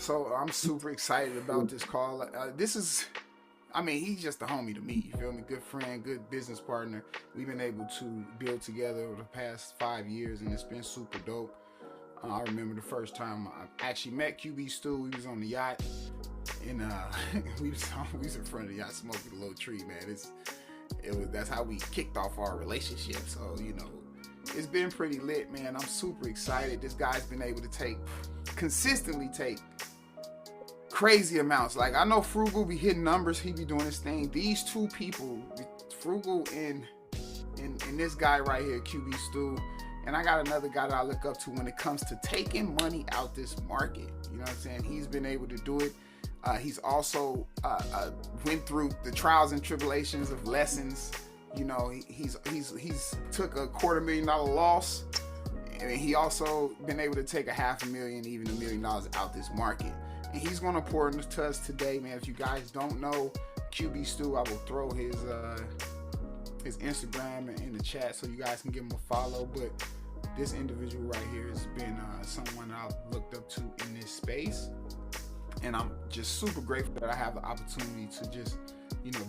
So I'm super excited about this call. I mean, he's just a homie to me. You feel me? Good friend, good business partner. We've been able to build together over the past 5 years, and it's been super dope. I remember the first time I actually met QB Stu. We was on the yacht, and we was in front of the yacht smoking a little tree, man. That's how we kicked off our relationship. So it's been pretty lit, man. I'm super excited. This guy's been able to consistently take crazy amounts. Like, I know Frugal be hitting numbers, he be doing his thing. These two people, Frugal and this guy right here, QB Stu, and I got another guy that I look up to when it comes to taking money out this market. You know what I'm saying? He's been able to do it. He's also went through the trials and tribulations of lessons. He's took a $250,000 loss, and he also been able to take $500,000, even $1 million out this market. And he's gonna pour into us today, man. If you guys don't know QB Stu, I will throw his Instagram in the chat so you guys can give him a follow. But this individual right here has been someone that I've looked up to in this space, and I'm just super grateful that I have the opportunity to just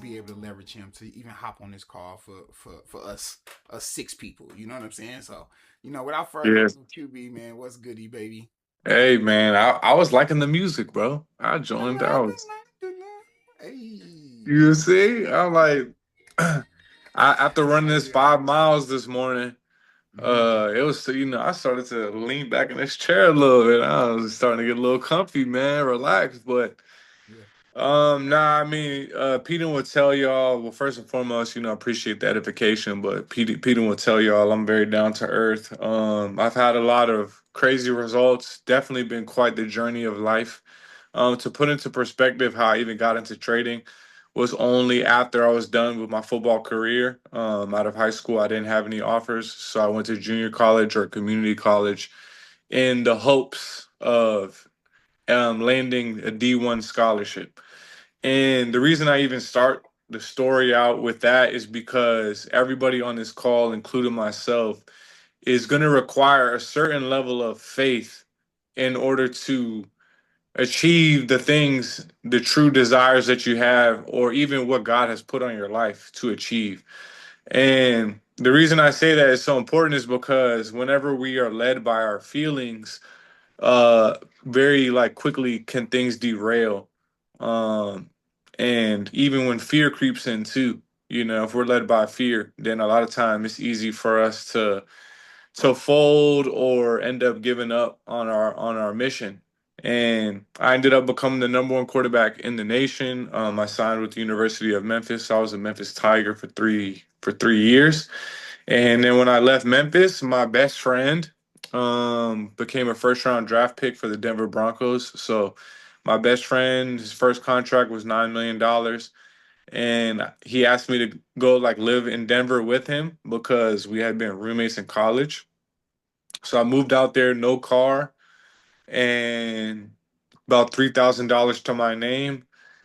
be able to leverage him to even hop on this call for us six people. You know what I'm saying? So without further Yes. ado, QB, man, what's goody, baby? Hey man, I was liking the music, bro. I joined. I was, Hey. you see, I'm like, after running Hell this yeah. 5 miles this morning, Mm-hmm. it was I started to lean back in this chair a little bit. I was starting to get a little comfy, man, relaxed. But Yeah. nah, I mean, Peter will tell y'all. Well, first and foremost, I appreciate the edification, but Peter will tell y'all I'm very down to earth. I've had a lot of crazy results. Definitely been quite the journey of life. To put into perspective, how I even got into trading was only after I was done with my football career. Out of high school, I didn't have any offers, so I went to junior college or community college in the hopes of landing a D1 scholarship. And the reason I even start the story out with that is because everybody on this call, including myself, is going to require a certain level of faith in order to achieve the things, the true desires that you have, or even what God has put on your life to achieve. And the reason I say that is so important is because whenever we are led by our feelings, uh very like quickly can things derail. um and even when fear creeps in too, if we're led by fear, then a lot of time it's easy for us to fold or end up giving up on our mission. And I ended up becoming the number one quarterback in the nation. I signed with the University of Memphis. I was a Memphis Tiger for 3 years. And then when I left Memphis, my best friend became a first round draft pick for the Denver Broncos. So my best friend, his first contract was $9 million, and he asked me to go like live in Denver with him because we had been roommates in college. So I moved out there, no car, and about $3,000 to my name.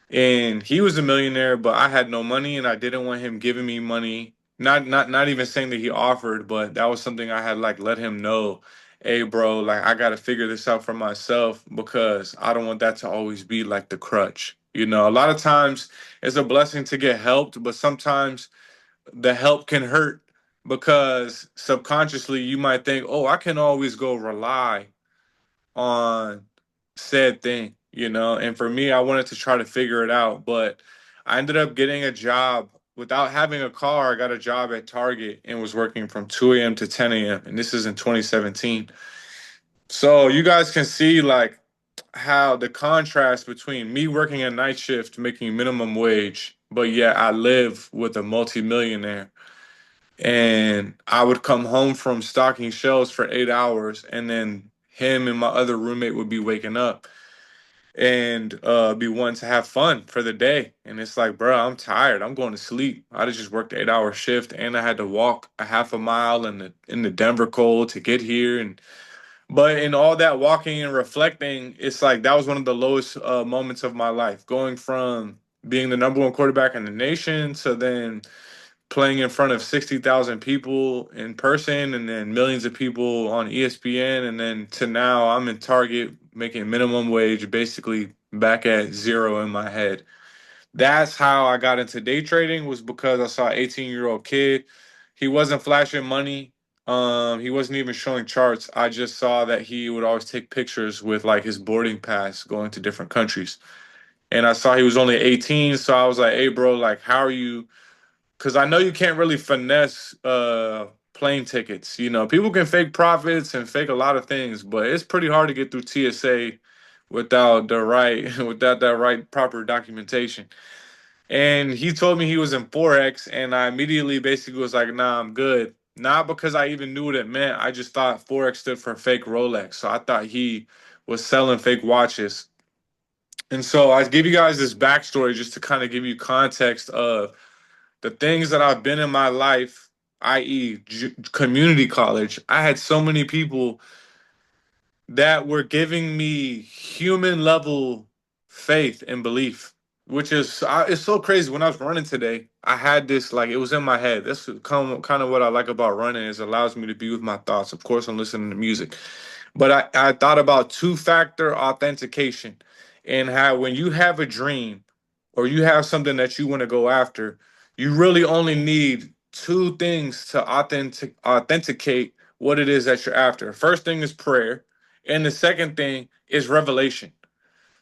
And he was a millionaire, but I had no money, and I didn't want him giving me money. Not even saying that he offered, but that was something I had like let him know. Hey, bro, like I got to figure this out for myself because I don't want that to always be like the crutch. A lot of times it's a blessing to get helped, but sometimes the help can hurt because subconsciously you might think, oh, I can always go rely on said thing. And for me, I wanted to try to figure it out, but I ended up getting a job without having a car. I got a job at Target and was working from 2 a.m. to 10 a.m. And this is in 2017. So you guys can see like how the contrast between me working a night shift, making minimum wage, but yet I live with a multimillionaire. And I would come home from stocking shelves for 8 hours, and then him and my other roommate would be waking up and be wanting to have fun for the day. And it's like, bro, I'm tired. I'm going to sleep. I just worked an 8 hour shift, and I had to walk a half a mile in the Denver cold to get here. And but in all that walking and reflecting, it's like that was one of the lowest moments of my life, going from being the number one quarterback in the nation to then playing in front of 60,000 people in person and then millions of people on ESPN, and then to now I'm in Target making minimum wage, basically back at zero in my head. That's how I got into day trading, was because I saw an 18-year-old kid. He wasn't flashing money. He wasn't even showing charts. I just saw that he would always take pictures with like his boarding pass going to different countries. And I saw he was only 18, so I was like, "Hey bro, like how are you?" Cuz I know you can't really finesse plane tickets. You know, people can fake profits and fake a lot of things, but it's pretty hard to get through TSA without the right without that right proper documentation. And he told me he was in Forex, and I immediately basically was like, nah, I'm good. Not because I even knew what it meant. I just thought Forex stood for fake Rolex. So I thought he was selling fake watches. And so I give you guys this backstory just to kind of give you context of the things that I've been in my life, i.e., community college. I had so many people that were giving me human level faith and belief, which is it's so crazy. When I was running today, I had this like it was in my head. That's kind of what I like about running is it allows me to be with my thoughts. Of course, I'm listening to music, but I thought about two-factor authentication and how when you have a dream or you have something that you want to go after, you really only need two things to authenticate what it is that you're after. First thing is prayer, and the second thing is revelation.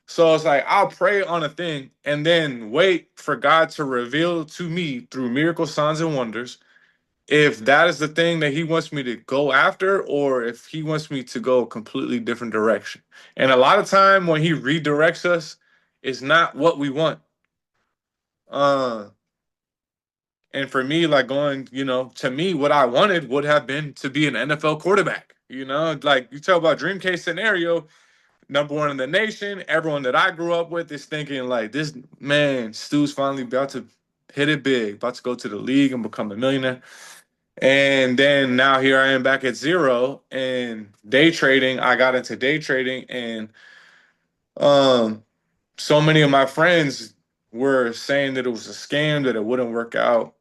So it's like I'll pray on a thing and then wait for God to reveal to me through miracle signs and wonders if that is the thing that he wants me to go after or if he wants me to go a completely different direction. And a lot of time when he redirects us, it's not what we want. Uh and for me, like going, to me, what I wanted would have been to be an NFL quarterback. Like you talk about dream case scenario, number one in the nation. Everyone that I grew up with is thinking like this man, Stu's finally about to hit it big, about to go to the league and become a millionaire. And then now here I am back at zero and day trading. I got into day trading and um so many of my friends were saying that it was a scam, that it wouldn't work out,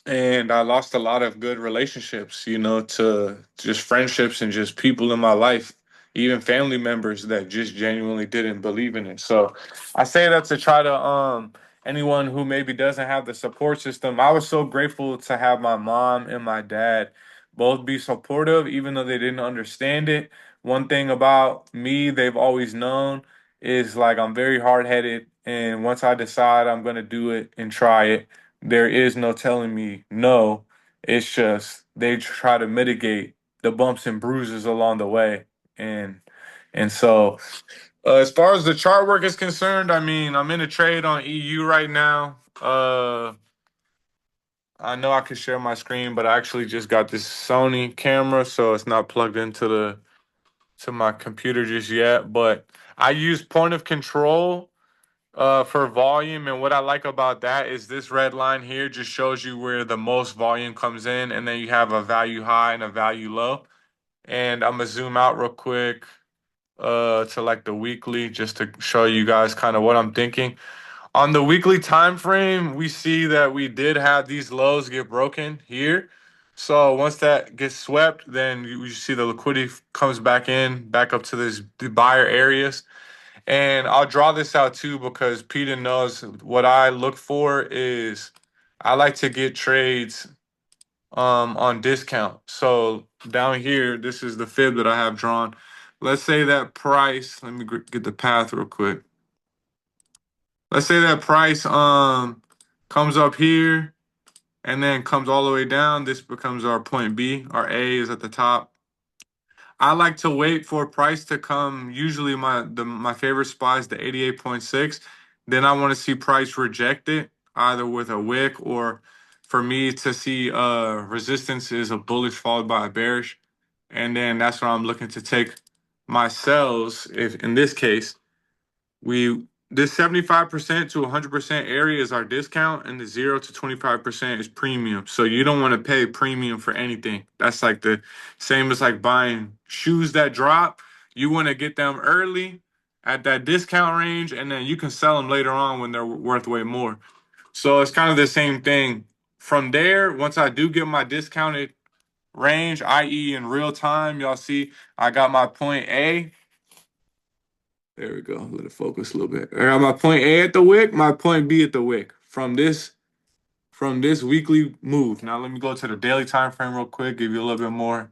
and I lost a lot of good relationships, to just friendships and just people in my life, even family members that just genuinely didn't believe in it. So I say that to try to anyone who maybe doesn't have the support system. I was so grateful to have my mom and my dad both be supportive, even though they didn't understand it. One thing about me, they've always known is like I'm very hard headed, and once I decide I'm gonna do it and try it, there is no telling me no. It's just they try to mitigate the bumps and bruises along the way. And so as far as the chart work is concerned, I mean, I'm in a trade on EU right now. I know I can share my screen, but I actually just got this Sony camera, so it's not plugged into the to my computer just yet. But I use point of control for volume, and what I like about that is this red line here just shows you where the most volume comes in, and then you have a value high and a value low. And I'm gonna zoom out real quick to like the weekly just to show you guys kind of what I'm thinking. On the weekly time frame, we see that we did have these lows get broken here. So once that gets swept, then you see the liquidity comes back in, back up to the buyer areas. And I'll draw this out too because Peter knows what I look for is I like to get trades on discount. So down here, this is the fib that I have drawn. Let's say that price, let me get the path real quick. Let's say that price comes up here and then comes all the way down. This becomes our point B. Our A is at the top. I like to wait for price to come. Usually my favorite spot is the 88.6. Then I want to see price reject it either with a wick or for me to see resistance is a bullish followed by a bearish. And then that's where I'm looking to take my sells. If in this case, we this 75% to 100% area is our discount, and the 0 to 25% is premium. So you don't want to pay premium for anything. That's like the same as like buying shoes that drop. You want to get them early at that discount range, and then you can sell them later on when they're worth way more. So it's kind of the same thing. From there, once I do get my discounted range, i.e., in real time, y'all see I got my point A. There we go. Let it focus a little bit. I got my point A at the wick, my point B at the wick from this weekly move. Now let me go to the daily time frame real quick, give you a little bit more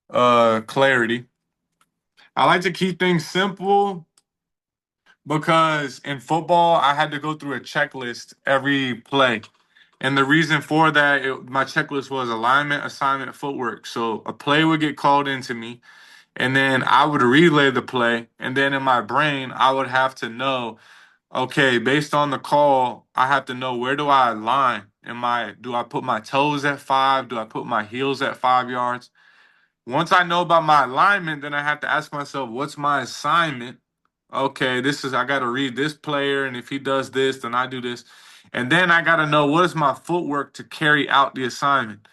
clarity. I like to keep things simple because in football I had to go through a checklist every play. And the reason for that, my checklist was alignment, assignment, footwork. So a play would get called into me, and then I would relay the play. And then in my brain, I would have to know, okay, based on the call, I have to know where do I align? Do I put my toes at 5? Do I put my heels at 5 yards? Once I know about my alignment, then I have to ask myself, what's my assignment? Okay, I got to read this player, and if he does this, then I do this. And then I got to know what is my footwork to carry out the assignment.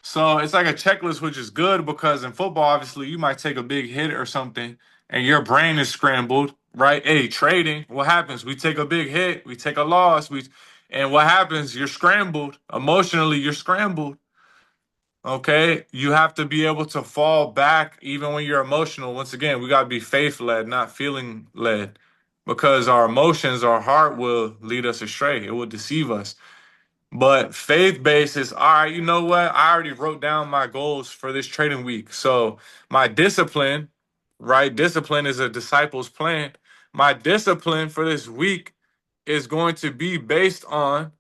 So it's like a checklist, which is good because in football, obviously, you might take a big hit or something and your brain is scrambled, right? Hey, trading, what happens? We take a big hit, we take a loss, and what happens? You're scrambled. Emotionally, you're scrambled. Okay, you have to be able to fall back even when you're emotional. Once again, we got to be faith led, not feeling led, because our emotions, our heart will lead us astray. It will deceive us. But faith based is all right. You know what? I already wrote down my goals for this trading week. So my discipline, right? Discipline is a disciple's plan. My discipline for this week is going to be based on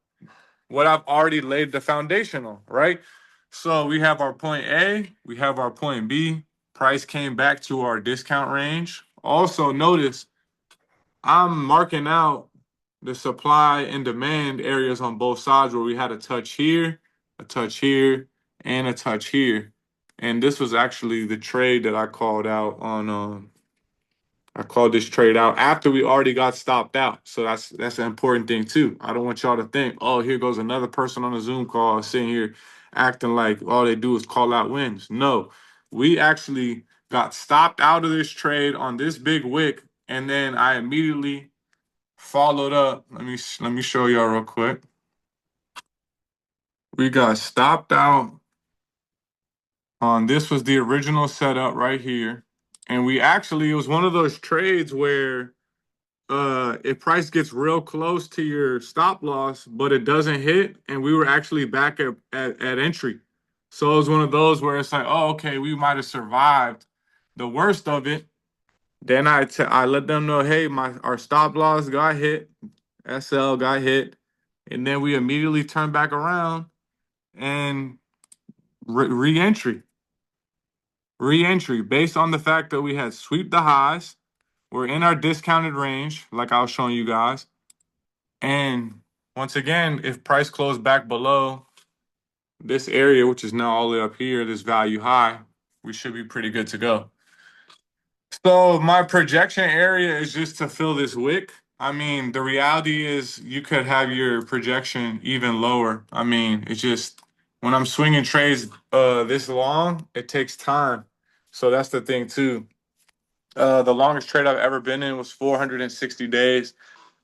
what I've already laid the foundation on, right? So we have our point A, we have our point B. Price came back to our discount range. Also, notice I'm marking out the supply and demand areas on both sides where we had a touch here, a touch here, and a touch here. And this was actually the trade that I called out on I called this trade out after we already got stopped out. So that's an important thing too. I don't want y'all to think, oh, here goes another person on a Zoom call sitting here acting like all they do is call out wins. No, we actually got stopped out of this trade on this big wick, and then I immediately followed up. Let me show y'all real quick. We got stopped out on this was the original setup right here. And it was one of those trades where if price gets real close to your stop loss, but it doesn't hit, and we were actually back at entry. So it was one of those where it's like, oh, okay, we might have survived the worst of it. Then I let them know, hey, our stop loss got hit, SL got hit, and then we immediately turned back around and re-entry, re-entry based on the fact that we had sweep the highs, we're in our discounted range, like I was showing you guys. And once again, if price closed back below this area, which is now all the way up here, this value high, we should be pretty good to go. So my projection area is just to fill this wick. I mean, the reality is you could have your projection even lower. I mean, it's just when I'm swinging trades this long, it takes time. So that's the thing too. The longest trade I've ever been in was 460 days.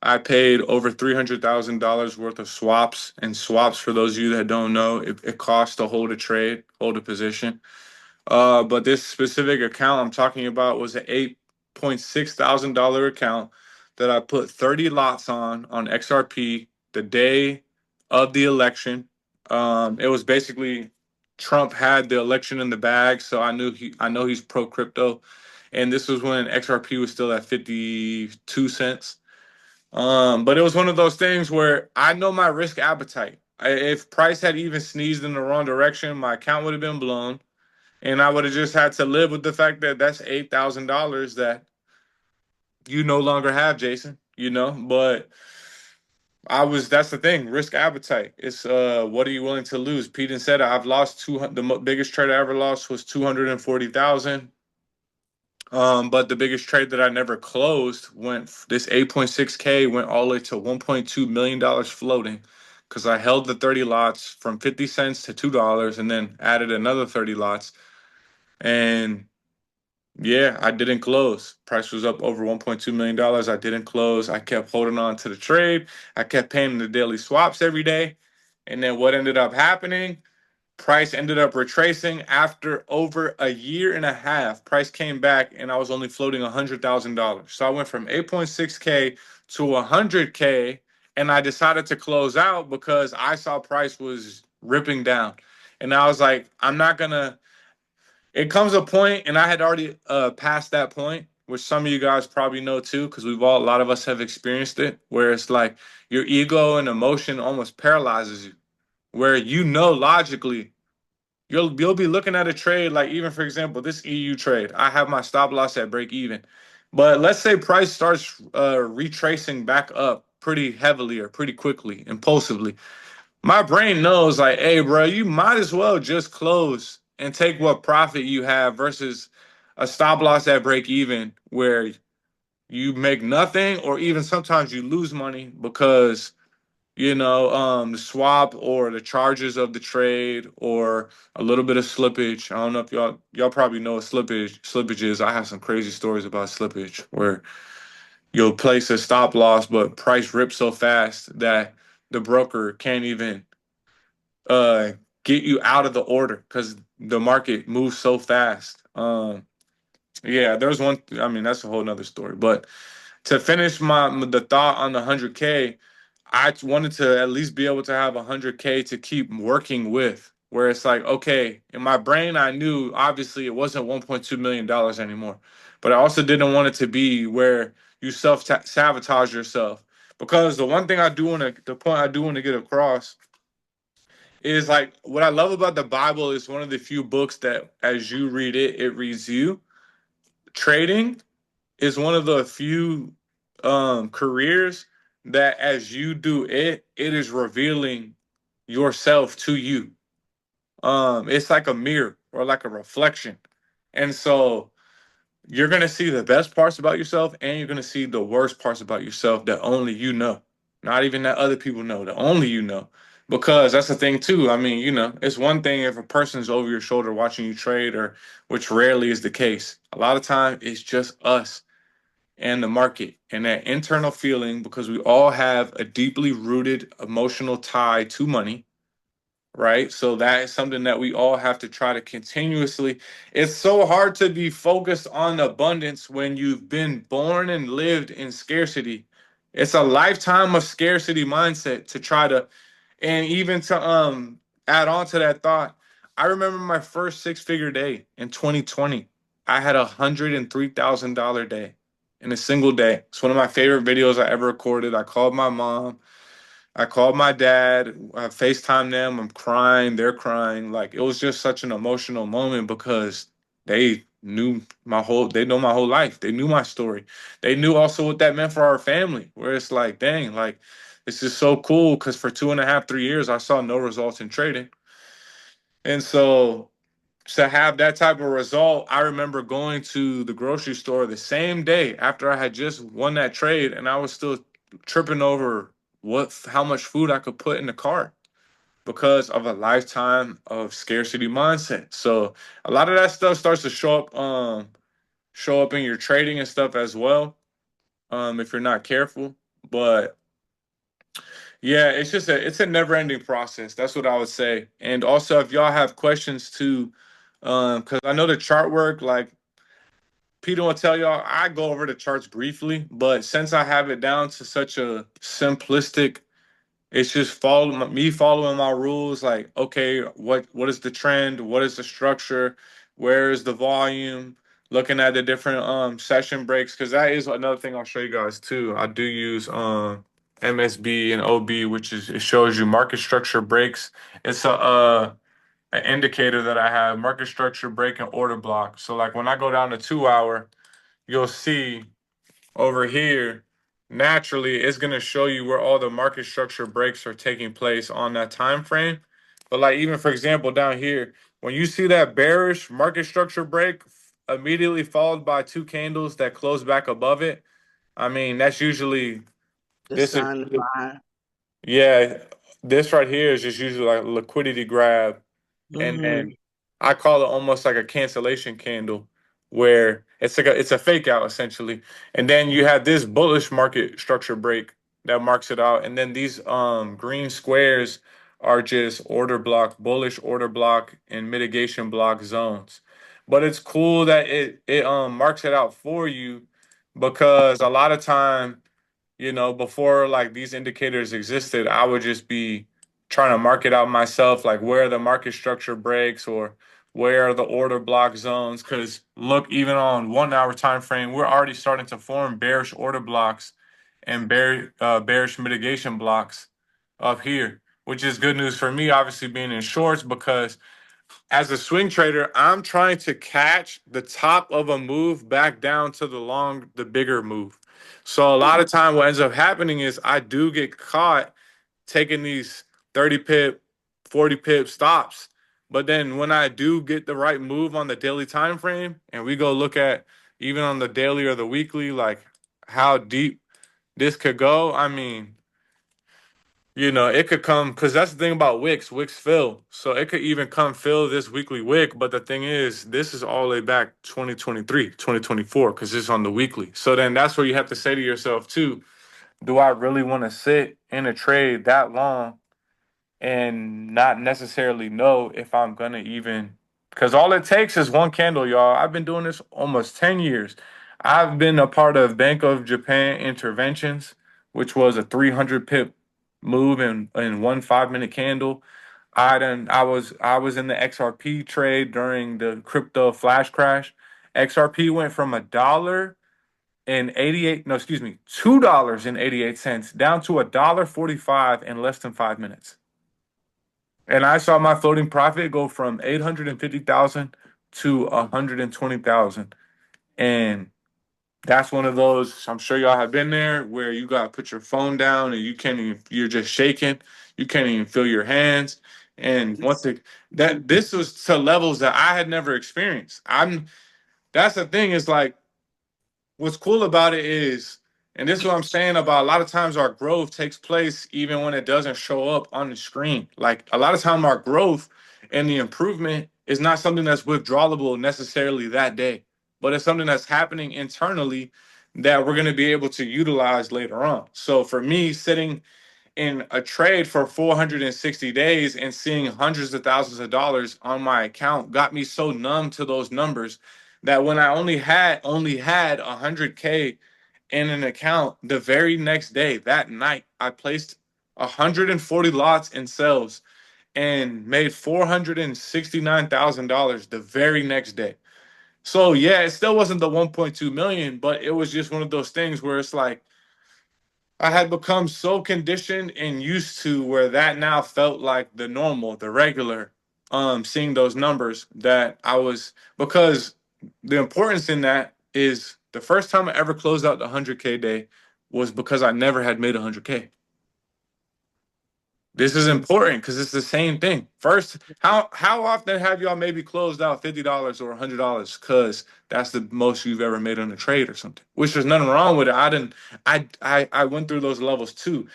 I paid over $300,000 worth of swaps. And swaps, for those of you that don't know, it costs to hold a trade, hold a position. But this specific account I'm talking about was an $8,600 account that I put 30 lots on XRP the day of the election. It was basically Trump had the election in the bag, so I know he's pro crypto, and this was when XRP was still at 52 cents. But it was one of those things where I know my risk appetite. If price had even sneezed in the wrong direction, my account would have been blown, and I would have just had to live with the fact that that's $8,000 that you no longer have, Jason. But that's the thing, risk appetite. It's what are you willing to lose? Pete said I've lost biggest trade I ever lost was 240,000. But the biggest trade that I never closed this 8.6K went all the way to $1.2 million floating because I held the 30 lots from 50 cents to $2 and then added another 30 lots. And yeah, I didn't close. Price was up over $1.2 million. I didn't close. I kept holding on to the trade. I kept paying the daily swaps every day. And then what ended up happening? Price ended up retracing after over a year and a half. Price came back, and I was only floating $100,000. So I went from 8.6K to 100K, and I decided to close out because I saw price was ripping down, and I was like, I'm not gonna. It comes a point, and I had already passed that point, which some of you guys probably know too, because a lot of us have experienced it, where it's like your ego and emotion almost paralyzes you, where logically you'll be looking at a trade like, even for example, this EU trade. I have my stop loss at break even. But let's say price starts retracing back up pretty heavily or pretty quickly, impulsively. My brain knows like, hey, bro, you might as well just close and take what profit you have versus a stop loss at break even where you make nothing or even sometimes you lose money because the swap or the charges of the trade or a little bit of slippage. I don't know if y'all probably know what slippage is. I have some crazy stories about slippage where you'll place a stop loss, but price rips so fast that the broker can't even uh get you out of the order because the market moves so fast. Yeah, there's one. I mean, that's a whole nother story. But to finish the thought on the 100K, I wanted to at least be able to have 100K to keep working with. Where it's like, okay, in my brain, I knew obviously it wasn't $1.2 million anymore, but I also didn't want it to be where you self sabotage yourself. Because the point I do want to get across is like what I love about the Bible is one of the few books that as you read it, it reads you. Trading is one of the few careers that as you do it, it is revealing yourself to you. It's like a mirror or like a reflection. And so you're gonna see the best parts about yourself and you're gonna see the worst parts about yourself that only you know. Not even that other people know, that only you know. Because that's the thing too. I mean, it's one thing if a person's over your shoulder watching you trade, or which rarely is the case. A lot of time it's just us and the market and that internal feeling because we all have a deeply rooted emotional tie to money, right? So that is something that we all have to try to continuously. It's so hard to be focused on abundance when you've been born and lived in scarcity. It's a lifetime of scarcity mindset to try to, and even to add on to that thought, I remember my first six-figure day in 2020. I had $103,000 day in a single day. It's one of my favorite videos I ever recorded. I called my mom. I called my dad. I FaceTimed them. I'm crying. They're crying. Like it was just such an emotional moment because they know my whole life. They knew my story. They knew also what that meant for our family. Where it's like, dang, like this is so cool because for 2.5, 3 years, I saw no results in trading. And so to have that type of result, I remember going to the grocery store the same day after I had just won that trade, and I was still tripping over how much food I could put in the cart because of a lifetime of scarcity mindset. So a lot of that stuff starts to show up in your trading and stuff as well, if you're not careful. But yeah, it's a never ending process. That's what I would say. And also, if y'all have questions too, because I know the chart work, like Peter will tell y'all, I go over the charts briefly, but since I have it down to such a simplistic, it's just me following my rules. Like, okay, what is the trend? What is the structure? Where is the volume? Looking at the different session breaks, because that is another thing I'll show you guys too. I do use MSB and OB, which is it shows you market structure breaks. It's a an indicator that I have market structure break and order block. So like when I go down to 2 hour, you'll see over here, naturally, it's going to show you where all the market structure breaks are taking place on that time frame. But like even for example, down here, when you see that bearish market structure break immediately followed by two candles that close back above it, I mean, that's usually The this is sign to buy. yeah, this right here is just usually like a liquidity grab, and Mm-hmm. then I call it almost like a cancellation candle, where it's a fake out essentially, and then you have this bullish market structure break that marks it out, and then these green squares are just order block, bullish order block, and mitigation block zones. But it's cool that it marks it out for you because a lot of time, before like these indicators existed, I would just be trying to market out myself, like where the market structure breaks or where are the order block zones. Because look, even on 1 hour time frame, we're already starting to form bearish order blocks and bearish mitigation blocks up here, which is good news for me, obviously being in shorts because as a swing trader, I'm trying to catch the top of a move back down to the bigger move. So a lot of time what ends up happening is I do get caught taking these 30 pip, 40 pip stops. But then when I do get the right move on the daily time frame and we go look at even on the daily or the weekly, like how deep this could go, I mean, it could come because that's the thing about wicks. Wicks fill. So it could even come fill this weekly wick. But the thing is, this is all the way back 2023, 2024, because it's on the weekly. So then that's where you have to say to yourself, too, do I really want to sit in a trade that long and not necessarily know if I'm gonna even because all it takes is one candle, y'all. I've been doing this almost 10 years. I've been a part of Bank of Japan interventions, which was a 300 pip move in 1 5 minute candle. I was in the XRP trade during the crypto flash crash. XRP went from $1.88, no, excuse me, $2.88 down to $1.45 in less than 5 minutes. And I saw my floating profit go from 850,000 to 120,000. And that's one of those, I'm sure y'all have been there, where you got to put your phone down and you can't even, you're just shaking. You can't even feel your hands. And this was to levels that I had never experienced. That's the thing is like, what's cool about it is, and this is what I'm saying about a lot of times our growth takes place even when it doesn't show up on the screen. Like a lot of time our growth and the improvement is not something that's withdrawable necessarily that day, but it's something that's happening internally that we're going to be able to utilize later on. So for me, sitting in a trade for 460 days and seeing hundreds of thousands of dollars on my account got me so numb to those numbers that when I only had 100K in an account, the very next day, that night, I placed 140 lots in sales and made $469,000 the very next day. So yeah, it still wasn't the 1.2 million, but it was just one of those things where it's like I had become so conditioned and used to where that now felt like the normal, the regular, seeing those numbers that I was because the importance in that is the first time I ever closed out the 100K day was because I never had made 100K. This is important because it's the same thing. First, how often have y'all maybe closed out $50 or $100 because that's the most you've ever made on a trade or something? Which there's nothing wrong with it. I went through those levels too.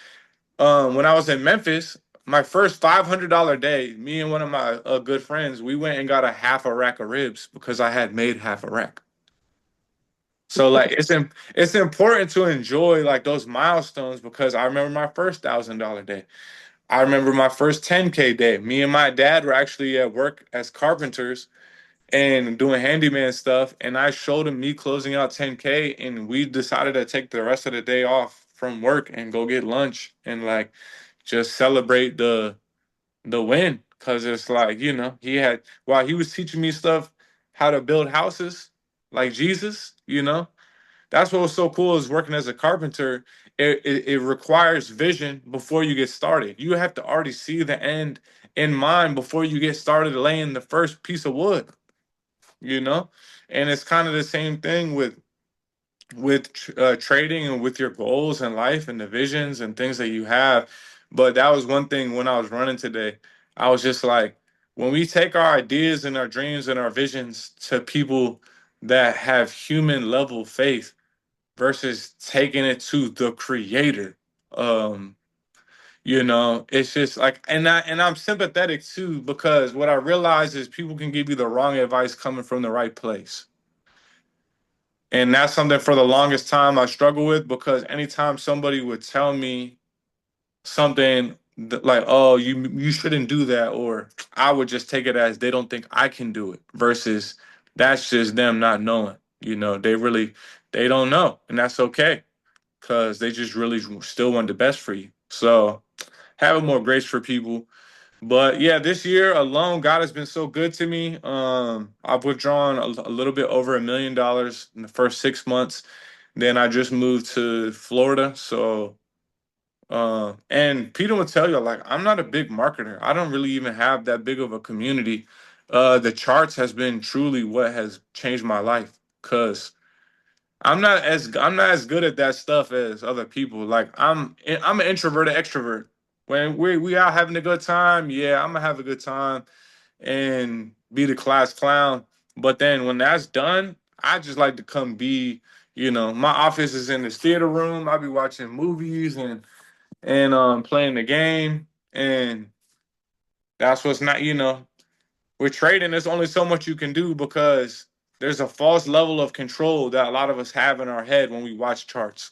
When I was in Memphis, my first $500 day, me and one of my good friends, we went and got a half a rack of ribs because I had made half a rack. So like it's important to enjoy like those milestones because I remember my first $1,000 day. I remember my first 10K day. Me and my dad were actually at work as carpenters and doing handyman stuff. And I showed him me closing out 10K. And we decided to take the rest of the day off from work and go get lunch and like just celebrate the win. Cause it's like, while he was teaching me stuff, how to build houses like Jesus, that's what was so cool is working as a carpenter. It requires vision before you get started. You have to already see the end in mind before you get started laying the first piece of wood, you know? And it's kind of the same thing with trading and with your goals in life and the visions and things that you have. But that was one thing when I was running today. I was just like, when we take our ideas and our dreams and our visions to people that have human level faith versus taking it to the creator. Um, it's just like and I'm sympathetic too because what I realize is people can give you the wrong advice coming from the right place. And that's something for the longest time I struggle with because anytime somebody would tell me something like, oh, you shouldn't do that, or I would just take it as they don't think I can do it, versus that's just them not knowing. They don't know, and that's okay because they just really still want the best for you. So having more grace for people. But yeah, this year alone, God has been so good to me. I've withdrawn a little bit over $1 million in the first 6 months. Then I just moved to Florida, so and Peter will tell you, like, I'm not a big marketer. I don't really even have that big of a community. The charts has been truly what has changed my life because I'm not as good at that stuff as other people. Like I'm an introverted extrovert. When we out having a good time, yeah, I'm gonna have a good time and be the class clown. But then when that's done, I just like to come be, my office is in this theater room. I'll be watching movies and playing the game. And that's what's not, with trading, there's only so much you can do because there's a false level of control that a lot of us have in our head when we watch charts.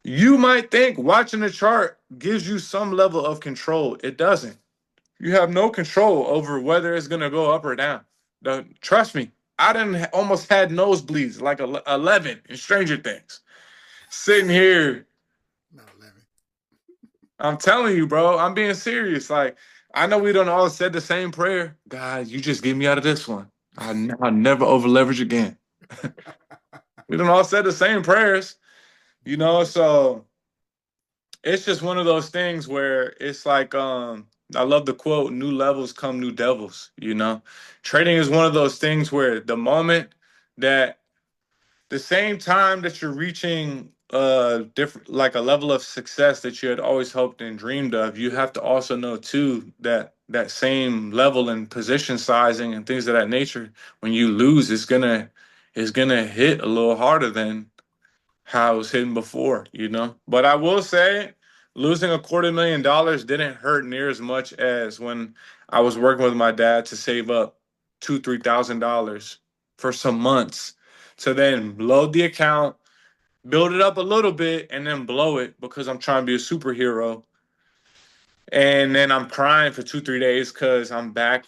You might think watching a chart gives you some level of control. It doesn't. You have no control over whether it's going to go up or down. Trust me, I didn't almost had nosebleeds like 11 in Stranger Things. Sitting here, Not 11. I'm telling you, bro, I'm being serious. Like, I know we don't all said the same prayer. God, you just get me out of this one. I'll never over leverage again. We don't all said the same prayers, so it's just one of those things where it's like, I love the quote, new levels come new devils. Trading is one of those things where that the same time that you're reaching different, like a level of success that you had always hoped and dreamed of, you have to also know too that that same level and position sizing and things of that nature, when you lose, is gonna hit a little harder than how I was hitting before. But I will say, losing $250,000 didn't hurt near as much as when I was working with my dad to save up $2,000-3,000 for some months to then load the account, build it up a little bit, and then blow it because I'm trying to be a superhero. And then I'm crying for 2-3 days because I'm back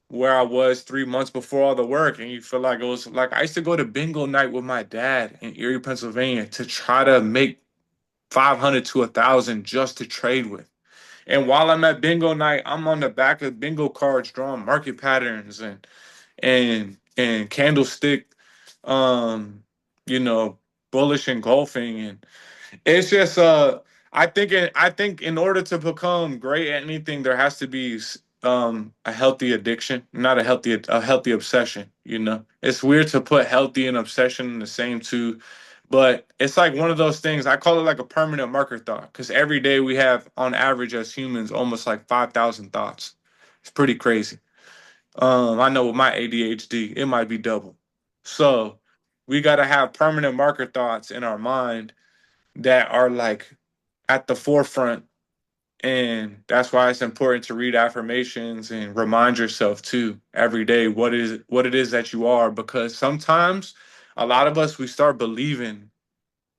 where I was 3 months before all the work. And you feel like it was like I used to go to bingo night with my dad in Erie, Pennsylvania to try to make 500 to 1,000 just to trade with. And while I'm at bingo night, I'm on the back of bingo cards drawing market patterns and candlestick, um, you know, bullish engulfing. And it's just I think in order to become great at anything, there has to be a healthy addiction, not a healthy obsession. It's weird to put healthy and obsession in the same two, but it's like one of those things. I call it like a permanent marker thought because every day we have, on average, as humans, almost like 5,000 thoughts. It's pretty crazy. I know with my ADHD, it might be double. So we got to have permanent marker thoughts in our mind that are like at the forefront. And that's why it's important to read affirmations and remind yourself too every day what it is that you are, because sometimes a lot of us, we start believing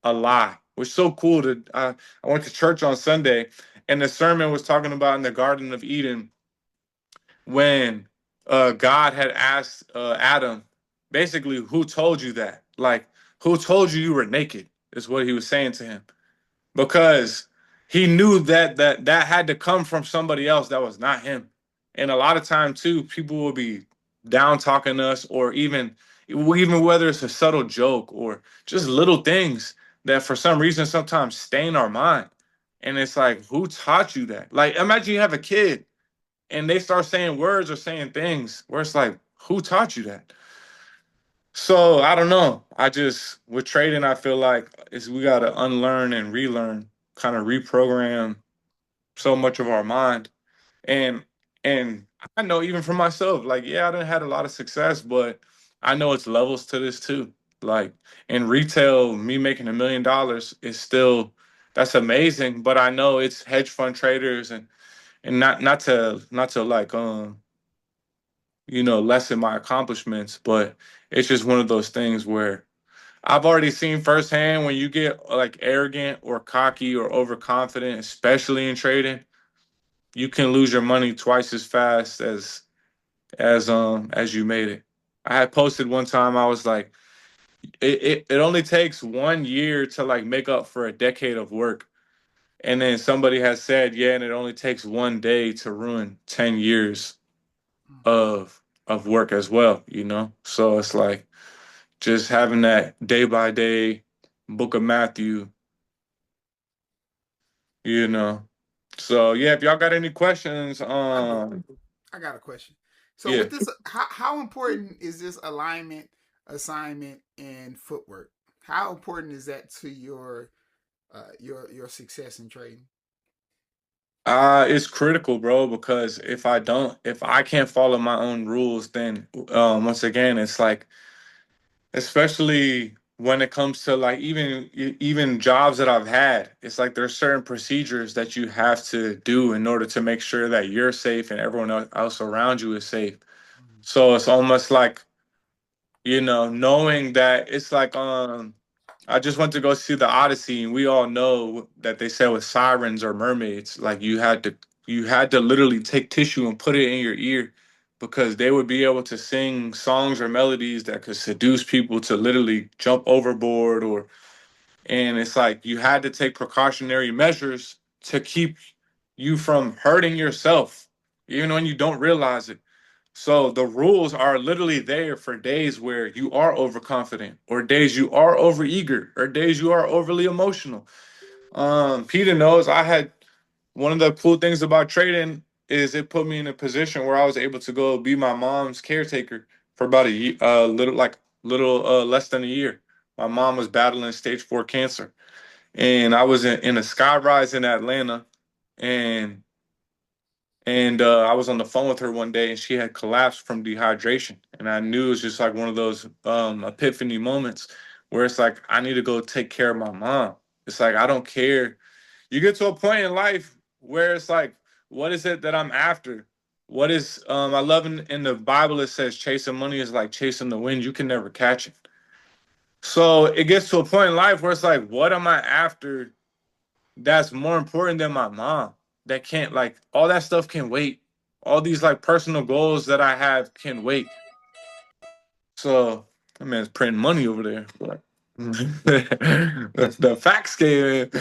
a lie. It's so cool I went to church on Sunday, and the sermon was talking about in the Garden of Eden when God had asked Adam, basically, who told you that? Like, who told you were naked? Is what he was saying to him, because he knew that had to come from somebody else that was not him. And a lot of time too, people will be down talking us, or even whether it's a subtle joke or just little things that for some reason sometimes stain our mind. And it's like, who taught you that? Like, imagine you have a kid and they start saying words or saying things where it's like, who taught you that? So I don't know. I just, with trading, I feel like is we got to unlearn and relearn, kind of reprogram so much of our mind. And and I know even for myself, like, yeah, I didn't had a lot of success, but I know it's levels to this too. Like, in retail, me making $1 million is still, that's amazing. But I know it's hedge fund traders, and not to like lessen my accomplishments, but it's just one of those things where I've already seen firsthand when you get like arrogant or cocky or overconfident, especially in trading, you can lose your money twice as fast as you made it. I had posted one time, I was like, it only takes 1 year to like make up for a decade of work. And then somebody has said, yeah, and it only takes 1 day to ruin 10 years of work as well, you know? So it's like just having that day by day book of Matthew, you know. So yeah, if y'all got any questions, I do. I got a question. So yeah. with this, how important is this alignment, assignment, and footwork? How important is that to your success in trading? It's critical, bro, because if I can't follow my own rules, then once again, it's like, especially when it comes to like even jobs that I've had, it's like there's certain procedures that you have to do in order to make sure that you're safe and everyone else around you is safe. So it's almost like, knowing that it's like I just went to go see the Odyssey, and we all know that they said with sirens or mermaids, like you had to literally take tissue and put it in your ear because they would be able to sing songs or melodies that could seduce people to literally jump overboard, or and it's like you had to take precautionary measures to keep you from hurting yourself, even when you don't realize it. So the rules are literally there for days where you are overconfident, or days you are overeager, or days you are overly emotional. Peter knows I had one of the cool things about trading is it put me in a position where I was able to go be my mom's caretaker for about a year, little less than a year. My mom was battling stage 4 cancer, and I was in a sky rise in Atlanta, and I was on the phone with her one day, and she had collapsed from dehydration. And I knew it was just like one of those epiphany moments where it's like, I need to go take care of my mom. It's like, I don't care. You get to a point in life where it's like, what is it that I'm after? I love in the Bible, it says chasing money is like chasing the wind. You can never catch it. So it gets to a point in life where it's like, what am I after that's more important than my mom? That can't, like, all that stuff can wait. All these like personal goals that I have can wait. So that man's printing money over there. But the facts came in.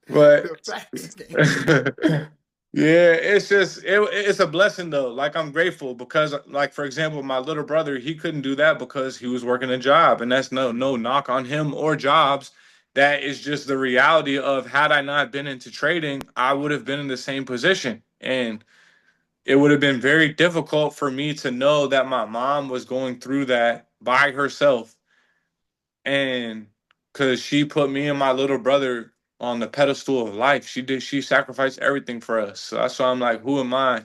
But The facts game. yeah, it's a blessing though. Like, I'm grateful because, like, for example, my little brother, he couldn't do that because he was working a job, and that's no knock on him or jobs. That is just the reality of, had I not been into trading, I would have been in the same position, and it would have been very difficult for me to know that my mom was going through that by herself, and because she put me and my little brother on the pedestal of life. She sacrificed everything for us. So that's why I'm like, who am I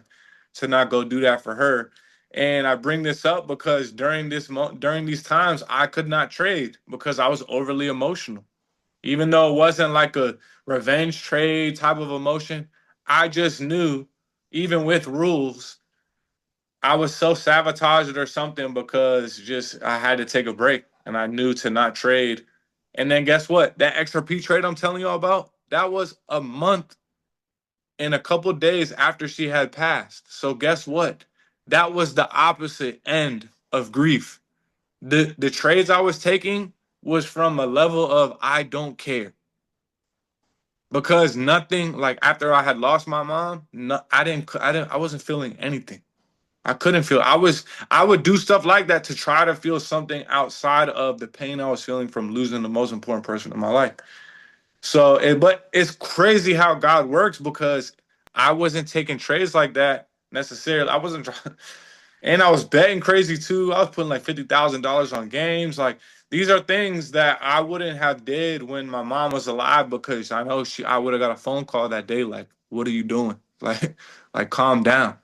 to not go do that for her? And I bring this up because during these times I could not trade because I was overly emotional. Even though it wasn't like a revenge trade type of emotion, I just knew, even with rules, I was so sabotaged or something because just I had to take a break, and I knew to not trade. And then guess what? That XRP trade I'm telling you all about, that was a month and a couple days after she had passed. So guess what? That was the opposite end of grief. The trades I was taking was from a level of, I don't care. Because nothing, like, after I had lost my mom, no, I wasn't feeling anything. I couldn't feel. I would do stuff like that to try to feel something outside of the pain I was feeling from losing the most important person in my life. So, but it's crazy how God works, because I wasn't taking trades like that necessarily. I wasn't trying, and I was betting crazy too. I was putting like $50,000 on games. Like, these are things that I wouldn't have did when my mom was alive, because I know I would have got a phone call that day like, "What are you doing?" Like, calm down.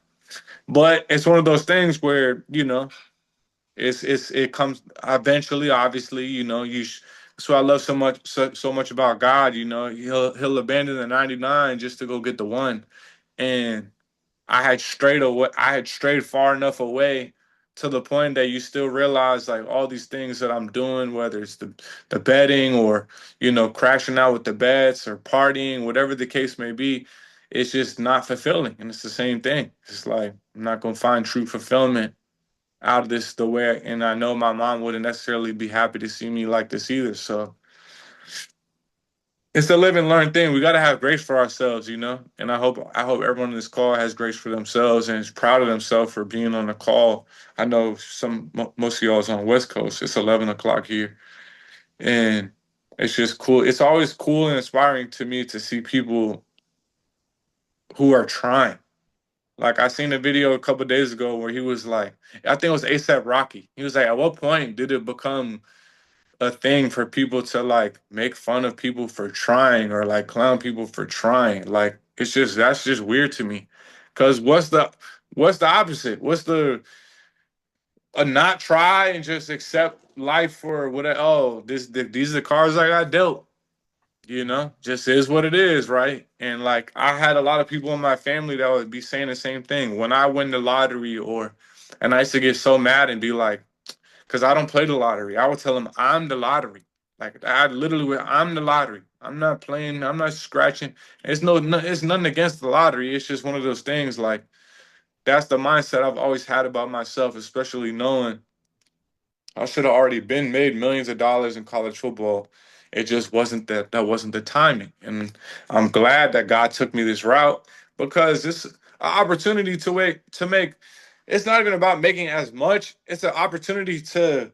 But it's one of those things where, it comes eventually. Obviously, that's what I love so much about God. He'll abandon the 99 just to go get the one. And I had strayed far enough away to the point that you still realize like all these things that I'm doing, whether it's the betting or crashing out with the bets or partying, whatever the case may be, it's just not fulfilling. And it's the same thing. It's like I'm not gonna find true fulfillment out of this the way, and I know my mom wouldn't necessarily be happy to see me like this either. So it's a live and learn thing. We got to have grace for ourselves. And I hope everyone in this call has grace for themselves and is proud of themselves for being on the call. I know most of y'all is on the West Coast. It's 11 o'clock here, and it's just cool. It's always cool and inspiring to me to see people who are trying. Like I seen a video a couple days ago where he was like, I think it was ASAP Rocky. He was like, at what point did it become a thing for people to like make fun of people for trying or like clown people for trying? Like that's just weird to me. Cause what's the opposite? What's the a not try and just accept life for what? Oh, these are the cards I got dealt. Just is what it is, right? And like I had a lot of people in my family that would be saying the same thing when I win the lottery, and I used to get so mad and be like, because I don't play the lottery. I would tell them I'm the lottery. Like I literally, I'm the lottery. I'm not playing. I'm not scratching. It's nothing against the lottery. It's just one of those things. Like that's the mindset I've always had about myself, especially knowing I should have already been made millions of dollars in college football. It just wasn't that wasn't the timing. And I'm glad that God took me this route because this an opportunity to make it's not even about making as much. It's an opportunity to,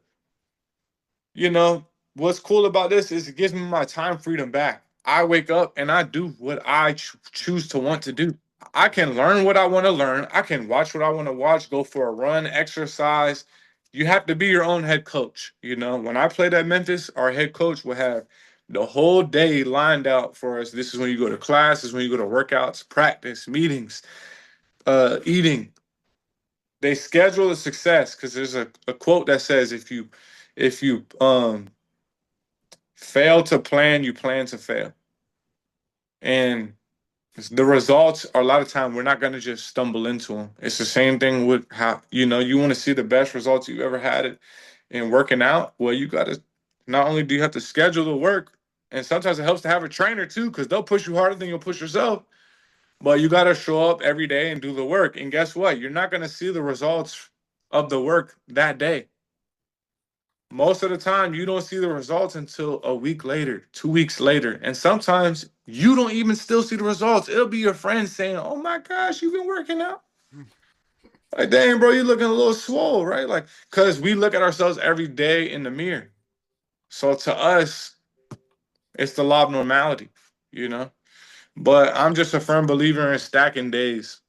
you know, what's cool about this is it gives me my time freedom back. I wake up and I do what I choose to want to do. I can learn what I want to learn. I can watch what I want to watch, go for a run, exercise. You have to be your own head coach. When I played at Memphis, our head coach would have the whole day lined out for us. This is when you go to class, this is when you go to workouts, practice, meetings, eating. They schedule the success because there's a quote that says if you fail to plan, you plan to fail. And the results are a lot of time we're not going to just stumble into them. It's the same thing with how you want to see the best results you ever had it in working out. Well, you got to not only do you have to schedule the work, and sometimes it helps to have a trainer too because they'll push you harder than you'll push yourself. But you got to show up every day and do the work. And guess what? You're not going to see the results of the work that day. Most of the time, you don't see the results until a week later, 2 weeks later. And sometimes you don't even still see the results. It'll be your friends saying, "Oh my gosh, you've been working out." Like, dang, bro, you looking a little swole, right? Like, because we look at ourselves every day in the mirror. So to us, it's the law of normality, you know? But I'm just a firm believer in stacking days.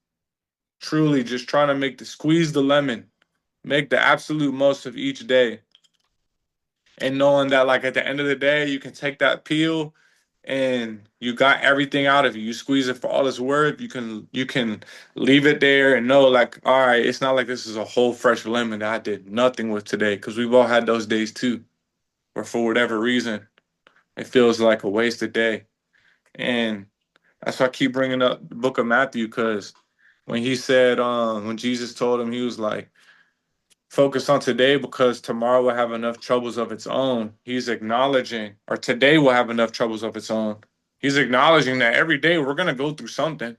Truly just trying to squeeze the lemon, make the absolute most of each day. And knowing that like at the end of the day you can take that peel and you got everything out of you. You squeeze it for all it's worth. You can leave it there and know like, all right, it's not like this is a whole fresh lemon that I did nothing with today, because we've all had those days too, where for whatever reason it feels like a wasted day. And that's why I keep bringing up the book of Matthew, because when Jesus told him, he was like, focus on today because tomorrow will have enough troubles of its own. He's acknowledging, or today will have enough troubles of its own. He's acknowledging that every day we're gonna go through something.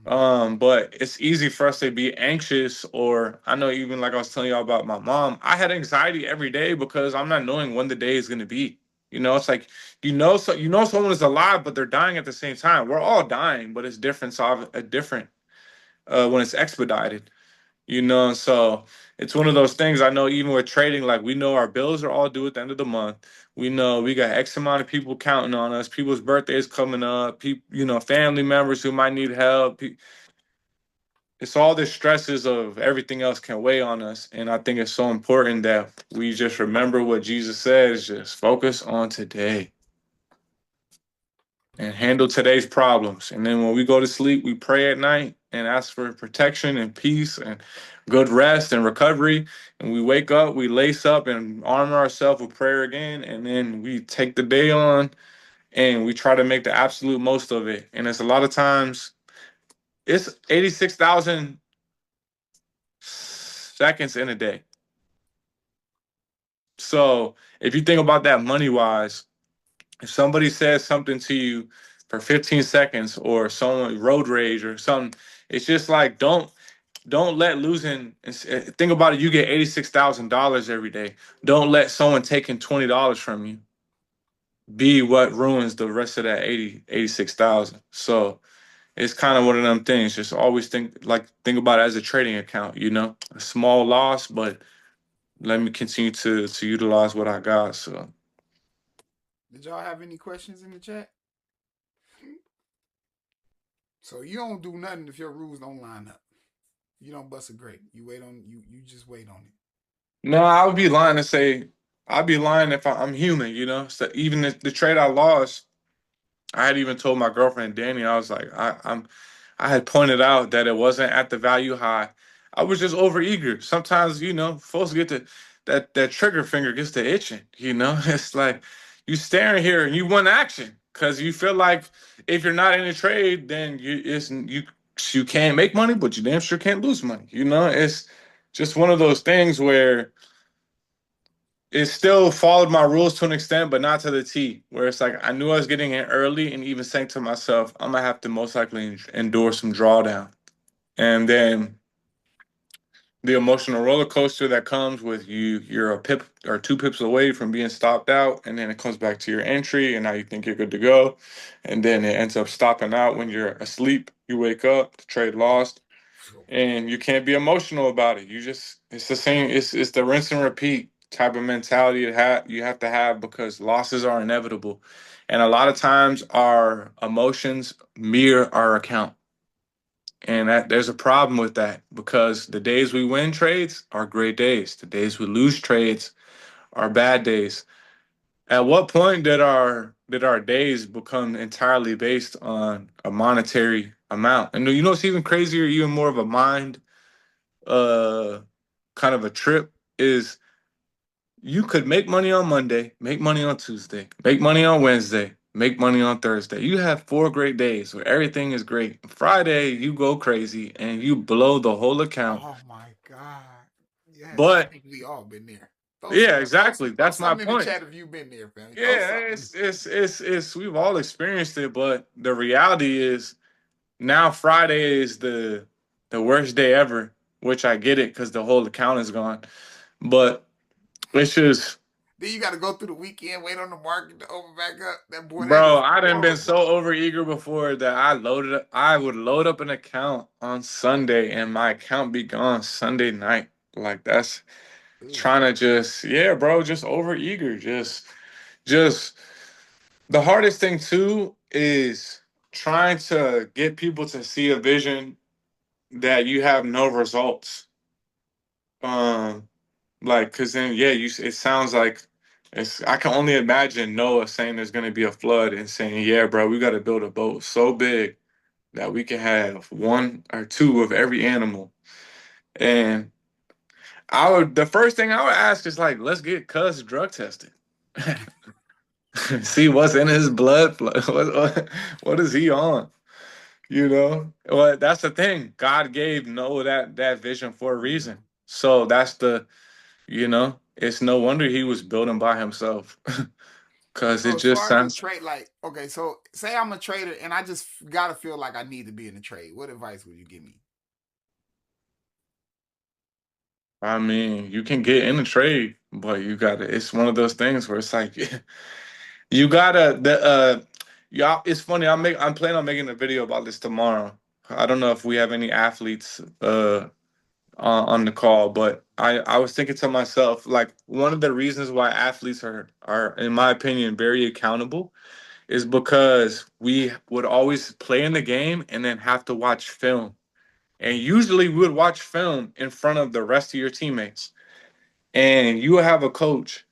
But it's easy for us to be anxious, or I know even like I was telling y'all about my mom, I had anxiety every day because I'm not knowing when the day is gonna be. It's like someone is alive, but they're dying at the same time. We're all dying, but it's different. So a different when it's expedited. So it's one of those things. I know even with trading, like we know our bills are all due at the end of the month. We know we got X amount of people counting on us. People's birthdays coming up. People, family members who might need help. It's all the stresses of everything else can weigh on us. And I think it's so important that we just remember what Jesus says, just focus on today and handle today's problems. And then when we go to sleep, we pray at night and ask for protection and peace and good rest and recovery. And we wake up, we lace up and armor ourselves with prayer again. And then we take the day on and we try to make the absolute most of it. And it's a lot of times, it's 86,700 seconds in a day. So if you think about that money wise, if somebody says something to you for 15 seconds or someone road rage or something, it's just like don't let losing. Think about it. You get $86,000 every day. Don't let someone taking $20 from you be what ruins the rest of that 86,000. So it's kind of one of them things. Just always think about it as a trading account. A small loss, but let me continue to utilize what I got. So Did y'all have any questions in the chat? So you don't do nothing if your rules don't line up. You don't bust a grape. You wait on you just wait on it. no, I would be lying to say I'd be lying if I'm human. So even the trade I lost. I had even told my girlfriend Danny, I was like, I had pointed out that it wasn't at the value high. I was just over eager. Sometimes, folks get that trigger finger gets to itching. It's like you staring here and you want action because you feel like if you're not in a trade, then you can't make money, but you damn sure can't lose money. It's just one of those things where it still followed my rules to an extent, but not to the T. Where it's like I knew I was getting in early, and even saying to myself, I'm gonna have to most likely endure some drawdown, and then the emotional roller coaster that comes with you're a pip or two pips away from being stopped out, and then it comes back to your entry, and now you think you're good to go, and then it ends up stopping out when you're asleep. You wake up, the trade lost, and you can't be emotional about it. It's the same. It's the rinse and repeat type of mentality you have to have because losses are inevitable, and a lot of times our emotions mirror our account, and there's a problem with that because the days we win trades are great days. The days we lose trades are bad days. At what point did our days become entirely based on a monetary amount? And it's even crazier, even more of a mind uh kind of a trip is you could make money on Monday, make money on Tuesday, make money on Wednesday, make money on Thursday. You have 4 great days where everything is great. Friday, you go crazy and you blow the whole account. Oh my god. Yes, I But think we all been there. yeah, exactly. Throw That's my something in the point. chat if you've been there, family. Throw Yeah, something. it's we've all experienced it, but the reality is now Friday is the worst day ever, which I get it because the whole account is gone. But it's just Then you got to go through the weekend, wait on the market to open back up. That boy, that bro, is I done been so horrible. over eager before that I would load up an account on Sunday and my account be gone Sunday night. Like that's Ugh. trying to just, yeah, bro, just over eager. Just the hardest thing too is trying to get people to see a vision that you have no results. Um, like, cause then yeah, it sounds like I can only imagine Noah saying there's gonna be a flood and saying, yeah, bro, we gotta build a boat so big that we can have one or two of every animal. And the first thing I would ask is like, let's get Cuz drug tested. See what's in his blood flow. What is he on? Well, that's the thing. God gave Noah that vision for a Yeah. reason. So it's no wonder he was building by himself. Cause So it as just far as the sounds. trade, like, okay, so say I'm a trader and I just gotta feel like I need to be in a trade. What advice would you give me? I mean, you can get in the trade, but you gotta. It's one of those things where it's like you gotta. Y'all. It's funny. I'm planning on making a video about this tomorrow. I don't know if we have any athletes on the call, but I was thinking to myself like one of the reasons why athletes are in my opinion very accountable is because we would always play in the game and then have to watch film. And usually we would watch film in front of the rest of your teammates. And you will have a coach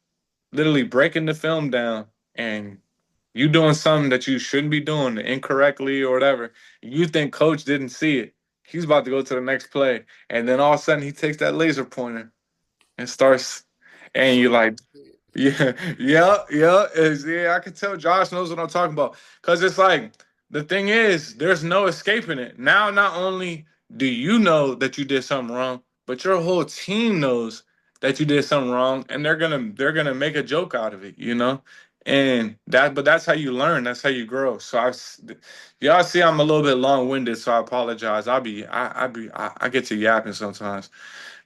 literally breaking the film down and you doing something that you shouldn't be doing incorrectly or whatever. You think coach didn't see it. He's about to go to the next play. And then all of a sudden he takes that laser pointer and starts and you're Shooting. like, yeah, yeah. I can tell Josh knows what I'm talking about. Cause it's like the thing is, there's no escaping it. Now, not only do you know that you did something wrong, but your whole team knows that you did something wrong, and they're gonna make a joke out of it, you know. And but that's how you learn. That's how you grow. So y'all see, I'm a little bit long winded, so I apologize. I get to yapping sometimes,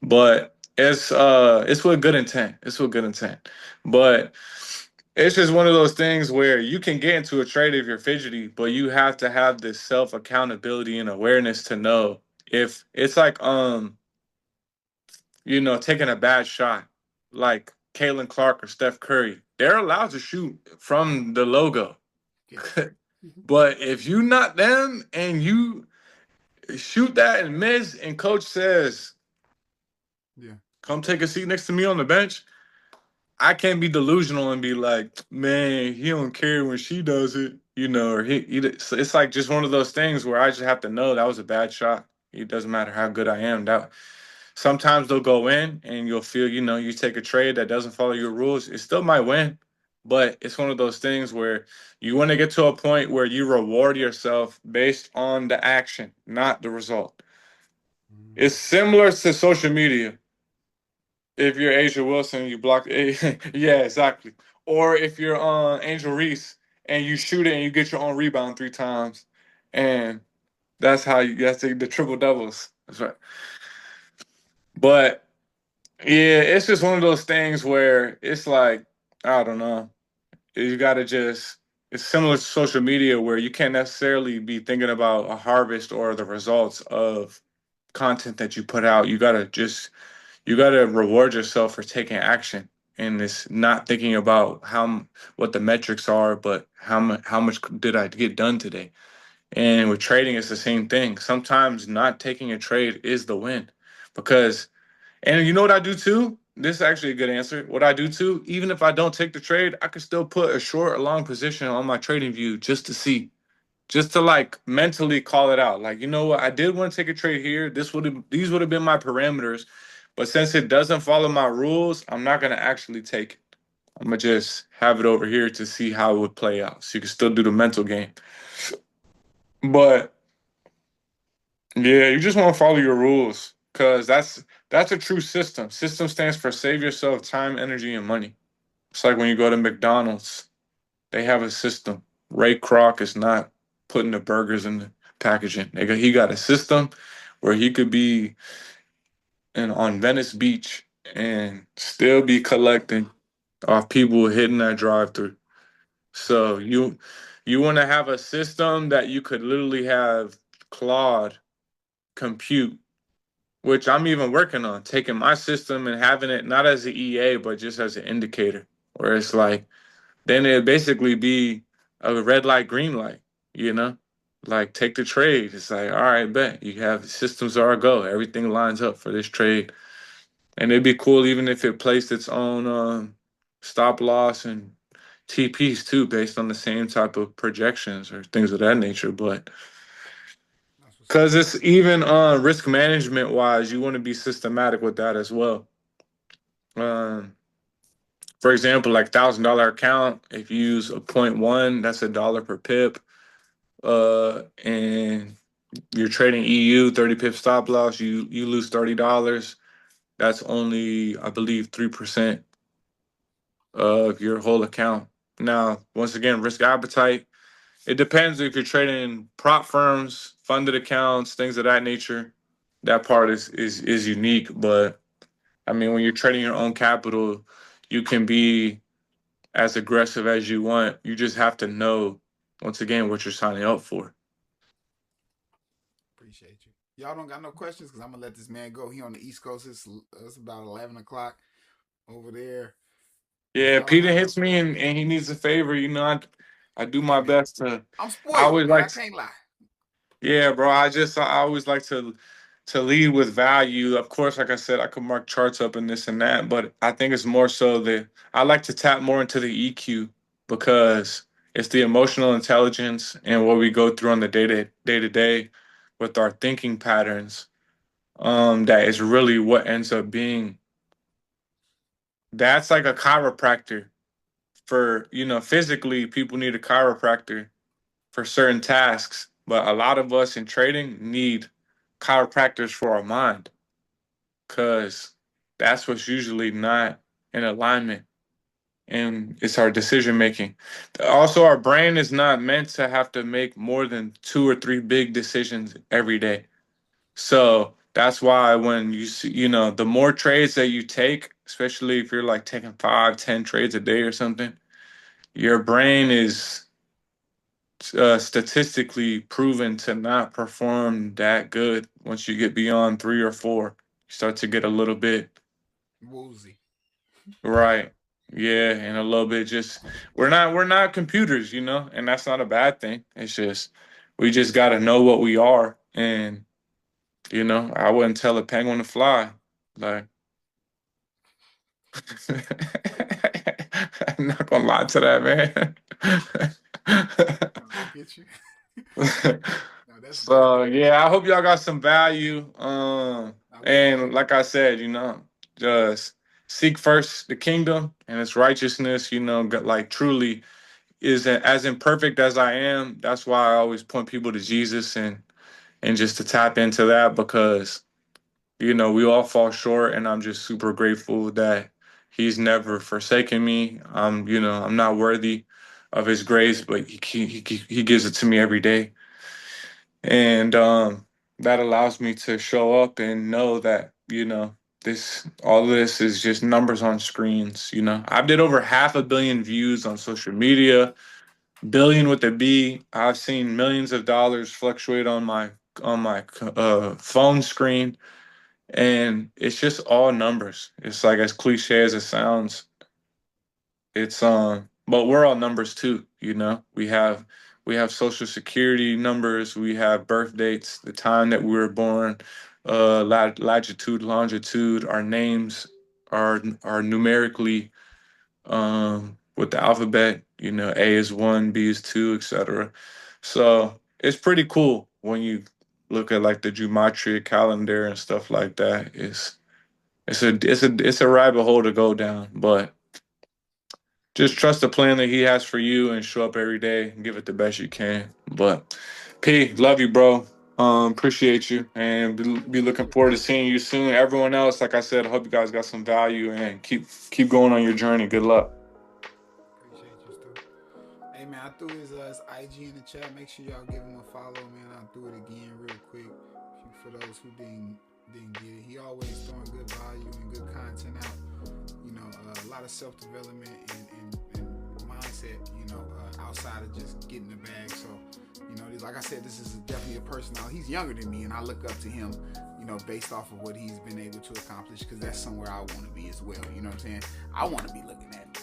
but it's with good intent. It's with good intent, but it's just one of those things where you can get into a trade if you're fidgety, but you have to have this self accountability and awareness to know if it's like taking a bad shot, like Caitlin Clark or Steph Curry. They're allowed to shoot from the logo. Yes. But if you not them and you shoot that and miss, and coach says, Yeah. come take a seat next to me on the bench, I can't be delusional and be like, man, he don't care when she does it, or it's like just one of those things where I just have to know that was a bad shot. It doesn't matter how good I am. That sometimes they'll go in and you'll feel, you take a trade that doesn't follow your rules, it still might win. But it's one of those things where you want to get to a point where you reward yourself based on the action, not the result. It's Mm. similar to social media. If you're Asia Wilson, you block. Yeah, exactly. Or if you're Angel Reese and you shoot it and you get your own rebound 3 times, and that's the triple doubles. That's right. But yeah, it's just one of those things where it's like, I don't know. You gotta just It's similar to social media where you can't necessarily be thinking about a harvest or the results of content that you put out. You gotta reward yourself for taking action, and it's not thinking about what the metrics are, but how much did I get done today. And with trading, it's the same thing. Sometimes not taking a trade is the win, because and you know what I do too? This is actually a good answer. What I do too, even if I don't take the trade, I can still put a short or long position on my trading view just to see, just to like mentally call it out. Like, you know what? I did want to take a trade here. These would have been my parameters, but since it doesn't follow my rules, I'm not gonna actually take it. I'm gonna just have it over here to see how it would play out. So you can still do the mental game. But yeah, you just want to follow your rules because that's a true system. System stands for save yourself time, energy, and money. It's like when you go to McDonald's, they have a system. Ray Kroc is not putting the burgers in the packaging. He got a system where he could be on Venice Beach and still be collecting off people hitting that drive-through. So you want to have a system that you could literally have Claude compute, which I'm even working on, taking my system and having it not as an EA, but just as an indicator, where it's like, then it'd basically be a red light, green light, you know? Like, take the trade. It's like, all right, bet. You have systems are a go. Everything lines up for this trade. And it'd be cool even if it placed its own stop loss and TPs too, based on the same type of projections or things of that nature. But That's what's up. because it's even risk management wise, you want to be systematic with that as well. Um, for example, like $1,000 account, if you use a point one, that's $1 per pip. And you're trading EU 30 pip stop loss, you lose $30. That's only, I believe, 3% of your whole account. Now, once again, risk appetite. It depends if you're trading prop firms, funded accounts, things of that nature. That part is unique, but I mean, when you're trading your own capital, you can be as aggressive as you want. You just have to know, once again, what you're signing up for. Appreciate you. Y'all don't got no questions because I'm gonna let this man go. He on the East Coast. It's about 11 o'clock over there. If Yeah, y'all don't Peter have no hits me questions, and he needs a favor. I do my hey man, best to. I'm I spoiled, always man. I like can't lie. Yeah, bro. I always like to lead with value. Of course, like I said, I could mark charts up and this and that, but I think it's more so that I like to tap more into the EQ because it's the emotional intelligence and what we go through on the day to day with our thinking patterns. That is really what ends up being. That's like a chiropractor for physically. People need a chiropractor for certain tasks, but a lot of us in trading need chiropractors for our mind because that's what's usually not in alignment, and it's our decision making. Also, our brain is not meant to have to make more than 2 or 3 big decisions every day. So that's why when you see, the more trades that you take, especially if you're like taking 5, 10 trades a day or something, your brain is statistically proven to not perform that good once you get beyond 3 or 4. You start to get a little bit Woozy. right. Yeah, and a little bit just we're not computers, and that's not a bad thing. It's just we just gotta know what we are. And I wouldn't tell a penguin to fly. Like I'm not gonna lie to that, No, I get you. man. No, that's good So though. yeah, I hope y'all got some value. No, we And did. like I said, just seek first the kingdom and its righteousness. Like truly is as imperfect as I am. That's why I always point people to Jesus and just to tap into that because we all fall short, and I'm just super grateful that He's never forsaken me. I'm not worthy of His grace, but He gives it to me every day, and that allows me to show up and know that this all this is just numbers on screens. I've did over 500 million views on social media, billion with a B. I've seen millions of dollars fluctuate on my phone screen, and it's just all numbers. It's like, as cliche as it sounds, but we're all numbers too. We have social security numbers, we have birth dates, the time that we were born, latitude, longitude. Our names are numerically with the alphabet. A is one, B is two, etc. So it's pretty cool when you look at like the gematria calendar and stuff like that. It's a rabbit hole to go down, but just trust the plan that He has for you and show up every day and give it the best you can. But P, love you, bro. Appreciate you, and be looking Appreciate forward you. to seeing you soon. Everyone else, like I said, I hope you guys got some value and keep going on your journey. Good luck. Appreciate you, Stu. Hey man, I threw his IG in the chat. Make sure y'all give him a follow, man. I threw it again real quick for those who didn't get it. He always throwing good value and good content out. A lot of self development and mindset. Outside of just getting the bag. So like I said, this is definitely a person. Now he's younger than me, and I look up to him. Based off of what he's been able to accomplish, because that's somewhere I want to be as well. You know what I'm saying? I want to be looking at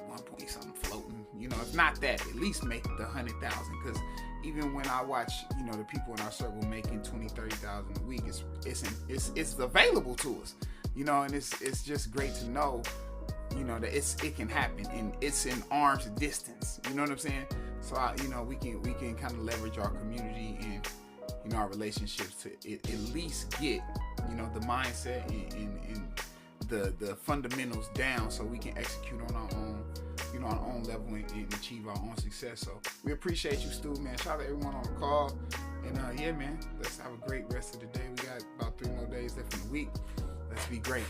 1 point something floating. If not that, at least make the 100,000. Because even when I watch, the people in our circle making 20, 30,000 a week, it's available to us. And it's just great to know, that it can happen and it's in arm's distance. You know what I'm saying? So we can kind of leverage our community and our relationships to at least get the mindset and the fundamentals down, so we can execute on our own our own level and achieve our own success. So we appreciate you, Stu, man. Shout out to everyone on the call, and yeah, man, let's have a great rest of the day. We got about 3 more days left in the week. Let's be great.